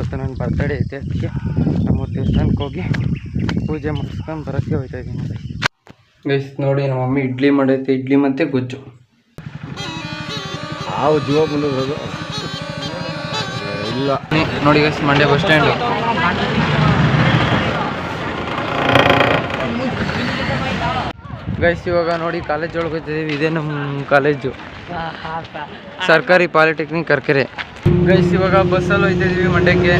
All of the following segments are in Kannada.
ಇವತ್ತು ನನ್ನ ಬರ್ತಡೇ ಐತೆ, ಅದಕ್ಕೆ ನಮ್ಮ ದೇವಸ್ಥಾನಕ್ಕೆ ಹೋಗಿ ಪೂಜೆ ಮುಗಿಸ್ಕೊಂಡು ಬರೋಕ್ಕೆ ಹೋಗ್ತಾ ಇದ್ದೀನಿ ಗೈಸ್. ನೋಡಿ ನಮ್ಮ ಮಮ್ಮಿ ಇಡ್ಲಿ ಮಾಡೈತೆ, ಇಡ್ಲಿ ಮತ್ತು ಗೊಜ್ಜು. ಹಾವು ಜೀವ ಬಂದದ್ದು ಇಲ್ಲ ನೋಡಿ guys, Mandya bus stand. Guys ಇವಾಗ ನೋಡಿ ಕಾಲೇಜ್ ಒಳಗೆ ಹೋಗ್ತಿದ್ದೀವಿ. ಇದೇ ನಮ್ಮ ಕಾಲೇಜು, ಸರ್ಕಾರಿ ಪಾಲಿಟೆಕ್ನಿಕ್ ಕರ್ಕೆರೆ. ಗೈಸ್ ಇವಾಗ ಬಸ್ಸಲ್ಲಿ ಹೋಗ್ತಿದ್ದೀವಿ ಮಂಡ್ಯಕ್ಕೆ.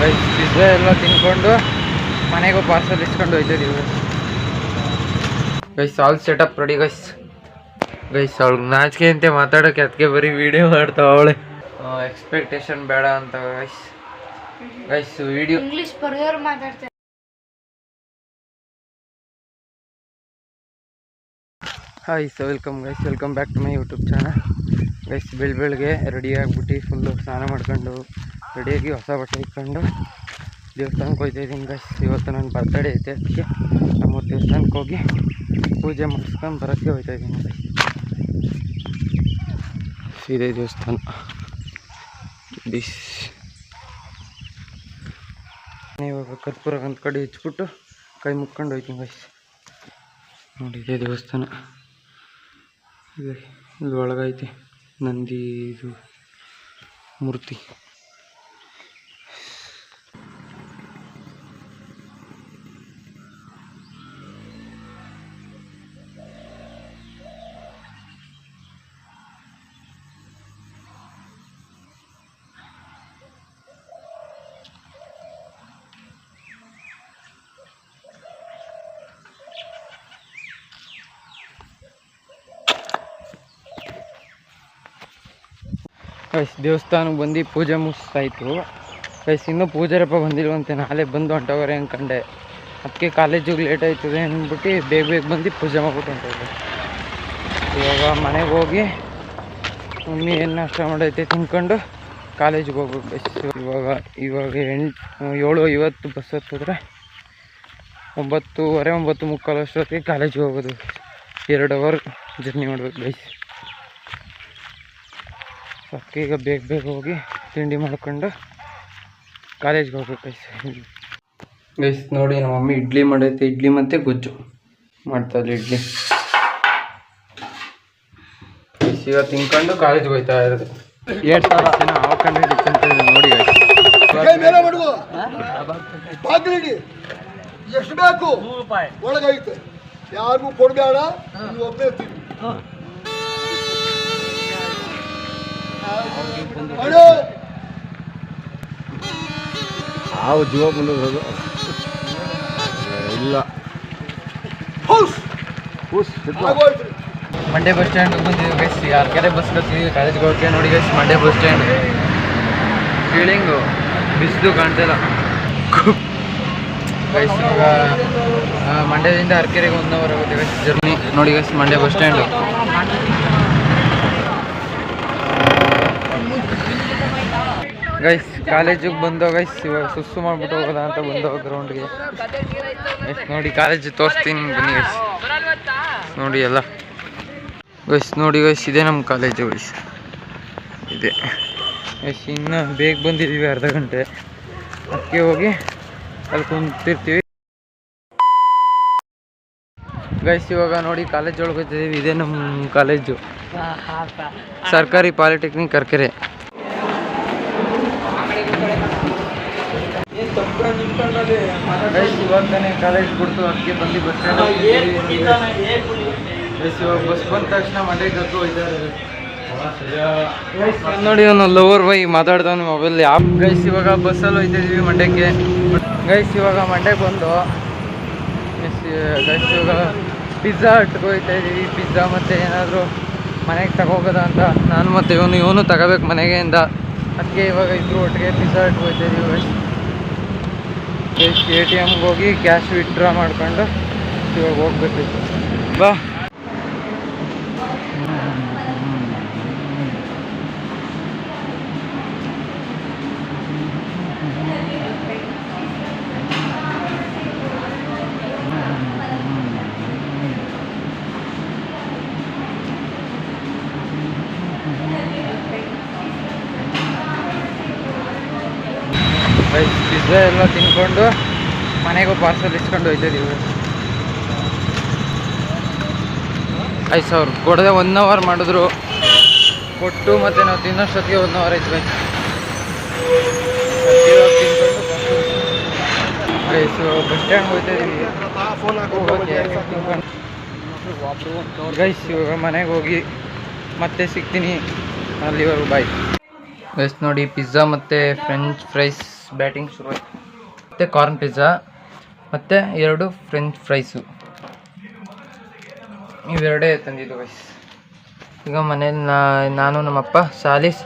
ಗೈಸ್ ಪಿಜ್ಜಾ ಎಲ್ಲ ತಿನ್ಕೊಂಡು ಮನೆಗೂ ಪಾರ್ಸಲ್ ಇಸ್ಕೊಂಡು ಹೋಗ್ತಿದ್ದೀವಿ. Guys all setup ready guys. Guys ಅವಳಿಗೆ ನಾಚಿಕೆ ಅಂತ ಮಾತಾಡೋಕೆ, ಅದಕ್ಕೆ ಬರೀ ವಿಡಿಯೋ ಮಾಡ್ತಾವ ಅವಳೆ. ಎಕ್ಸ್ಪೆಕ್ಟೇಷನ್ ಬೇಡ ಅಂತ ಗೈಸ್. ಗೈಸ್ ವಿಡಿಯೋ ಇಂಗ್ಲಿಷ್ ಬರೆಯೋರು ಮಾತಾಡ್ತಾರೆ. Hi welcome guys, welcome back to my YouTube channel. Guys ಬೆಳಗ್ಗೆ ರೆಡಿ ಆಗಿಬಿಟ್ಟು ಫುಲ್ಲು ಸ್ನಾನ ಮಾಡ್ಕೊಂಡು ರೆಡಿಯಾಗಿ ಹೊಸ ಬಟ್ಟೆ ಇಟ್ಕೊಂಡು ದೇವಸ್ಥಾನಕ್ಕೆ ಹೋಗ್ತಾಯಿದ್ದೀನಿ ಗೈಸ್. ಇವತ್ತು ನನ್ನ ಬರ್ತಡೇ ಐತೆ, ಅದಕ್ಕೆ ನಮ್ಮ ದೇವಸ್ಥಾನಕ್ಕೆ ಹೋಗಿ ಪೂಜೆ ಮುಗಿಸ್ಕೊಂಡು ಬರೋಕ್ಕೆ ಹೋಗ್ತಾಯಿದ್ದೀನಿ ಗೈಸ್. ಇದೇ ದೇವಸ್ಥಾನ ಇವಾಗ ಕರ್ಪೂರ ಒಂದು ಕಡೆ ಹಚ್ಬಿಟ್ಟು ಕೈ ಮುಕ್ಕೊಂಡು ಹೋಗ್ತೀನಿ ಗೈಸ್. ನೋಡಿ ಇದೇ ದೇವಸ್ಥಾನ ಇದೆ, ಇಲ್ಲಿ ಒಳಗೈತೆ ನಂದಿ ಇದು ಮೂರ್ತಿ. ಗೈಸ್ ದೇವಸ್ಥಾನಕ್ಕೆ ಬಂದು ಪೂಜೆ ಮುಗಿಸ್ತಾಯಿತ್ತು ಗೈಸ್. ಇನ್ನೂ ಪೂಜಾರಪ್ಪ ಬಂದಿಲ್ವಂತೆ, ನಾಳೆ ಬಂದು ಹೊಂಟೋಗ್ರೆ ಅಂದ್ಕೊಂಡೆ. ಅದಕ್ಕೆ ಕಾಲೇಜಿಗೆ ಲೇಟ್ ಆಯ್ತದೆ ಅಂದ್ಬಿಟ್ಟು ಬೇಗ ಬಂದು ಪೂಜೆ ಮಾಡ್ಬಿಟ್ಟು ಹೊಂಟೋಗ್ರೆ. ಇವಾಗ ಮನೆಗೆ ಹೋಗಿ ಮಮ್ಮಿ ಏನು ನಾಷ್ಟ ಮಾಡೈತೆ ತಿನ್ಕೊಂಡು ಕಾಲೇಜಿಗೆ ಹೋಗ್ಬೇಕು ಗೈಸ್. ಇವಾಗ 7:50 ಬಸ್ ಹತ್ತಿದ್ರೆ 9:30 9:45 ಅಷ್ಟೊತ್ತಿಗೆ ಕಾಲೇಜಿಗೆ ಹೋಗೋದು. 2 ಅವರ್ ಜರ್ನಿ ಮಾಡ್ಬೇಕು ಗೈಸ್. ಅದಕ್ಕೆ ಈಗ ಬೇಗ ಹೋಗಿ ತಿಂಡಿ ಮಾಡ್ಕೊಂಡು ಕಾಲೇಜ್ಗೆ ಹೋಗ್ಬೇಕು ಗೈಸ್. ಗೈಸ್ ನೋಡಿ ನಮ್ಮ ಮಮ್ಮಿ ಇಡ್ಲಿ ಮಾಡೈತೆ, ಇಡ್ಲಿ ಮತ್ತು ಗೊಜ್ಜು ಮಾಡ್ತಾಯಿಲ್ಲ. ಇಡ್ಲಿ ಗೈಸ್ ಇವಾಗ ತಿನ್ಕೊಂಡು ಕಾಲೇಜ್ಗೆ ಹೋಗ್ತಾ ಇರೋದು. 7,000 ಜನ ಹಾಕೊಂಡು ಹಿಡಿತಂತ ನೋಡಿ ಗೈಸ್. ಎಷ್ಟು ಬೇಕು ಒಳಗೈತೆ, ಯಾರಿಗೂ ಕೊಡಬೇಡ, ಒಬ್ಬನೇ ಹಾವು ಜೀವ ಬಂದದ್ದು ಇಲ್ಲ ಮಂಡ್ಯ ಬಸ್ ಸ್ಟ್ಯಾಂಡ್ ಬಂದಿದ್ದೀವಿ ಗೈಸ್. ಯಾರ್ಕೆರೆ ಬಸ್ ಕತ್ತೀವಿ ಕಾಲೇಜ್ಗೆ ಹೋಗಕ್ಕೆ. ನೋಡಿ guys Mandya bus stand feeling ಬಿಸಿಲು ಕಾಣ್ತಿಲ್ಲ ಗೈಸ್. ಇವಾಗ ಮಂಡ್ಯದಿಂದ ಅರ್ಕೆರೆಗೆ 1 ಅವರ್ ಆಗುತ್ತೆ ಗೈಸ್ ಜರ್ನಿ. ನೋಡಿ guys Mandya bus stand. Guys ಕಾಲೇಜಿಗೆ ಬಂದೋ ಗೈಸ್. ಇವಾಗ ಸುಸ್ಸು ಮಾಡ್ಬಿಟ್ಟು ಹೋಗೋದ ಅಂತ ಬಂದೋ ಗ್ರೌಂಡ್ಗೆ ಗೈಸ್. ನೋಡಿ ಕಾಲೇಜ್ ತೋರಿಸ್ತೀನಿ ಬನ್ನಿ ಗೈಸ್. ನೋಡಿ ಎಲ್ಲ ಗೈಸ್, ನೋಡಿ ಗೈಸ್ ಇದೇ ನಮ್ಮ ಕಾಲೇಜು ಗೈಸ್. ಇದೆ ಗೈಸ್. ಇನ್ನು ಬೇಗ ಬಂದಿದ್ದೀವಿ, ಅರ್ಧ ಗಂಟೆ. ಅದಕ್ಕೆ ಹೋಗಿ ಅಲ್ಲಿ ಕುಂತಿರ್ತೀವಿ ಗೈಸ್. ಇವಾಗ ನೋಡಿ ಕಾಲೇಜ್ ಒಳಗೆ ಹೋಗ್ತಿದ್ದೀವಿ. ಇದೇ ನಮ್ಮ ಕಾಲೇಜು, ಸರ್ಕಾರಿ ಪಾಲಿಟೆಕ್ನಿಕ್ ಕರ್ಕೆರೆ. ಗೈಸ್ ಇವಾಗ ತಾನೇ ಕಾಲೇಜ್ ಬಿಡ್ತು, ಅದಕ್ಕೆ ಬಂದು ಬಸ್ ಸ್ಟ್ಯಾಂಡ್. ಗೈಸ್ ಇವಾಗ ಬಸ್ ಬಂದ ತಕ್ಷಣ ಮಂಡ್ಯಕ್ಕೆ ಹತ್ತು ಹೋಯ್ತಾರೆ ನೋಡಿ. ಅವನು ಲವರ್ ಬೈ ಮಾತಾಡ್ತಾನೆ ಮೊಬೈಲ್ ಆ್ಯಪ್. ಗೈಸ್ ಇವಾಗ ಬಸ್ಸಲ್ಲಿ ಹೋಗ್ತಿದ್ದೀವಿ ಮಂಡ್ಯಕ್ಕೆ. ಗೈಸ್ ಇವಾಗ ಮಂಡ್ಯಕ್ಕೆ ಬಂದು ಗೈಸ್ ಇವಾಗ ಪಿಜ್ಜಾ ಹಟ್ಗೆ ಹೋಗ್ತಾ ಇದ್ದೀವಿ. ಪಿಜ್ಜಾ ಮತ್ತು ಏನಾದರೂ ಮನೆಗೆ ತಗೋಬೋದ ಅಂತ ನಾನು ಮತ್ತು ಇವನು ತಗೋಬೇಕು ಮನೆಗೆ ಇಂದ. ಅದಕ್ಕೆ ಇವಾಗ ಇಬ್ಬರು ಒಟ್ಟಿಗೆ ಪಿಜ್ಜಾ ಹಟ್ಗೆ ಹೋಗ್ತಾ ಇದ್ದೀವಿ ಗೈಸ್. ATMಗೆ ಹೋಗಿ ಕ್ಯಾಶ್ ವಿತ್ಡ್ರಾ ಮಾಡ್ಕೊಂಡು ಇವಾಗ ಹೋಗ್ಬೇಕು ಬಾ. ಪಿಜ್ಜಾ ಎಲ್ಲ ತಿನ್ಕೊಂಡು ಮನೆಗೂ ಪಾರ್ಸಲ್ ಇಸ್ಕೊಂಡು ಹೋಯ್ತಿದ್ದೀವಿ. ಆಯ್ತು ಸರ್ ಕೊಡದೆ 1 ಅವರ್ ಮಾಡಿದ್ರು, ಕೊಟ್ಟು ಮತ್ತು ನಾವು ತಿನ್ನೋಷ್ಟೊತ್ತಿಗೆ 1 ಅವರ್ ಆಯ್ತು ಗೈಸ್. ಗೈಸು ಬಸ್ ಸ್ಟ್ಯಾಂಡ್ ಹೋಗ್ತಾಯಿದ್ದೀವಿ ಗೈಸ್. ಇವಾಗ ಮನೆಗೆ ಹೋಗಿ ಮತ್ತೆ ಸಿಗ್ತೀನಿ, ಅಲ್ಲಿವರೆಗೂ ಬಾಯ್ ಗೈಸ್. ನೋಡಿ ಪಿಜ್ಜಾ ಮತ್ತು ಫ್ರೆಂಚ್ ಫ್ರೈಸ್ ಬ್ಯಾಟಿಂಗ್ ಶುರು ಆಯ್ತು. ಮತ್ತು ಕಾರ್ನ್ ಪಿಜ್ಜಾ ಮತ್ತು 2 ಫ್ರೆಂಚ್ ಫ್ರೈಸು, ಇವೆರಡೇ ತಂದಿದ್ದು ಗೈಸ್. ಈಗ ಮನೇಲಿ ನಾನು ನಮ್ಮಪ್ಪ ಸಾಲಿಸ್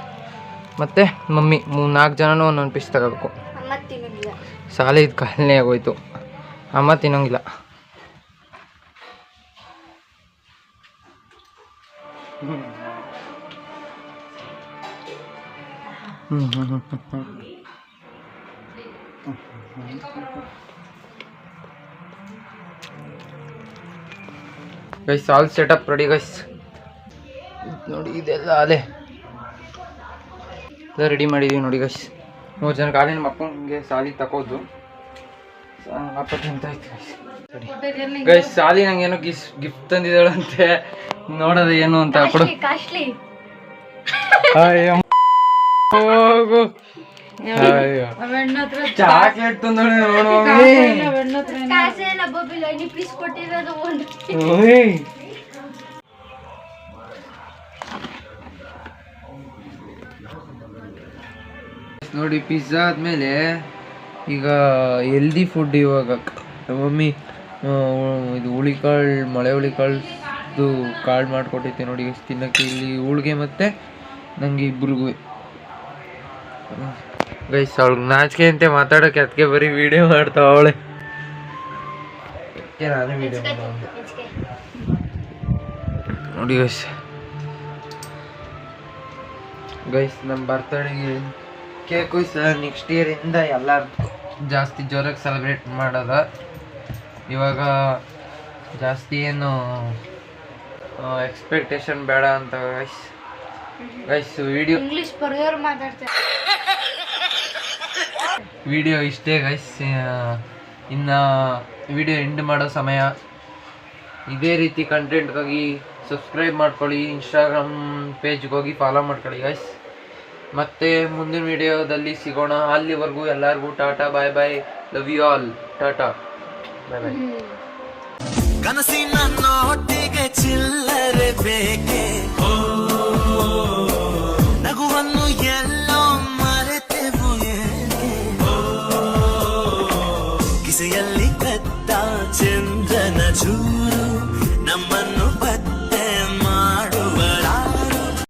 ಮತ್ತು ಮಮ್ಮಿ 4 ಜನನೂ ಒಂದೊಂದು ಪೀಸ್ ತಗೋಬೇಕು. ಸಾಲಿದ್ ಕಾಲನೇ ಆಗೋಯ್ತು, ಅಮ್ಮ ತಿನ್ನೋಂಗಿಲ್ಲ. Guys all setup ready guys. ನೋಡಿ ಇದೆಲ್ಲ ಅಲೆ ಎಲ್ಲ ರೆಡಿ ಮಾಡಿದ್ದೀವಿ ನೋಡಿ ಗೈಸ್. 3 ಜನ ಕಾಲಿ ನಮ್ಮ ಅಪ್ಪನಿಗೆ ಸಾಲಿ ತಕೋದು ಅಪ್ಪ ತಿಂತಾಯ್ತು ಗೈಸ್. ಗೈಸ್ ಸಾಲಿ ನಂಗೇನೋ ಗಿಫ್ಟ್ ತಂದಿದ್ದಾಳಂತೆ, ನೋಡೋದು ಏನು ಅಂತ ಕೊಡು. ಹೋಗು ಚಾಕ್ಲೇಟ್ ತಂದೋಳೆ ನೋಡು. ನೋಡಿ ಪಿಜ್ಜಾ ಆದಮೇಲೆ ಈಗ ಹೆಲ್ದಿ ಫುಡ್. ಇವಾಗ ಮಮ್ಮಿ ಇದು ಹುಳಿಕಾಳು, ಮಳೆ ಹುಳಿಕಾಳ್ದು ಕಾಳು ಮಾಡಿಕೊಟ್ಟೈತೆ ನೋಡಿ ತಿನ್ನೋಕ್ಕೆ. ಇಲ್ಲಿ ಹೋಳಿಗೆ ಮತ್ತು ನನಗೆ ಇಬ್ರಿಗೂ ಗೈಸ್. ಅವಳಿಗೆ ನಾಚಿಕೆ ಅಂತೆ ಮಾತಾಡೋಕ್ಕೆ, ಅದಕ್ಕೆ ಬರೀ ವಿಡಿಯೋ ಮಾಡ್ತಾವ ಅವಳೆ. ನಾನು ವಿಡಿಯೋ ನೋಡಿ ಗೈಸ್. ಗೈಸ್ ನಮ್ಮ ಬರ್ತಡೆಗೆ ಕೇಕು ನೆಕ್ಸ್ಟ್ ಇಯರಿಂದ ಎಲ್ಲ ಜಾಸ್ತಿ ಜೋರಾಗಿ ಸೆಲೆಬ್ರೇಟ್ ಮಾಡೋದ. ಇವಾಗ ಜಾಸ್ತಿ ಏನು ಎಕ್ಸ್ಪೆಕ್ಟೇಷನ್ ಬೇಡ ಅಂತ ಗೈಸ್. ಗೈಸ್ ವಿಡಿಯೋ ಇಷ್ಟೇ ಗೈಸ್. ಇನ್ನು ವಿಡಿಯೋ ಎಂಡ್ ಮಾಡೋ ಸಮಯ. ಇದೇ ರೀತಿ ಕಂಟೆಂಟ್ಗಾಗಿ ಸಬ್ಸ್ಕ್ರೈಬ್ ಮಾಡ್ಕೊಳ್ಳಿ, ಇನ್ಸ್ಟಾಗ್ರಾಮ್ ಪೇಜ್ಗೆ ಹೋಗಿ ಫಾಲೋ ಮಾಡ್ಕೊಳ್ಳಿ ಗೈಸ್. ಮತ್ತೆ ಮುಂದಿನ ವಿಡಿಯೋದಲ್ಲಿ ಸಿಗೋಣ. ಅಲ್ಲಿವರೆಗೂ ಎಲ್ಲರಿಗೂ ಟಾಟಾ, ಬಾಯ್ ಬಾಯ್, ಲವ್ ಯು ಆಲ್, ಟಾಟಾ, ಬಾಯ್ ಬಾಯ್. ಕನಸಿನ ನೋಟಿಗೆ ಚಿಲ್ಲರೆ ಬೇಕೆ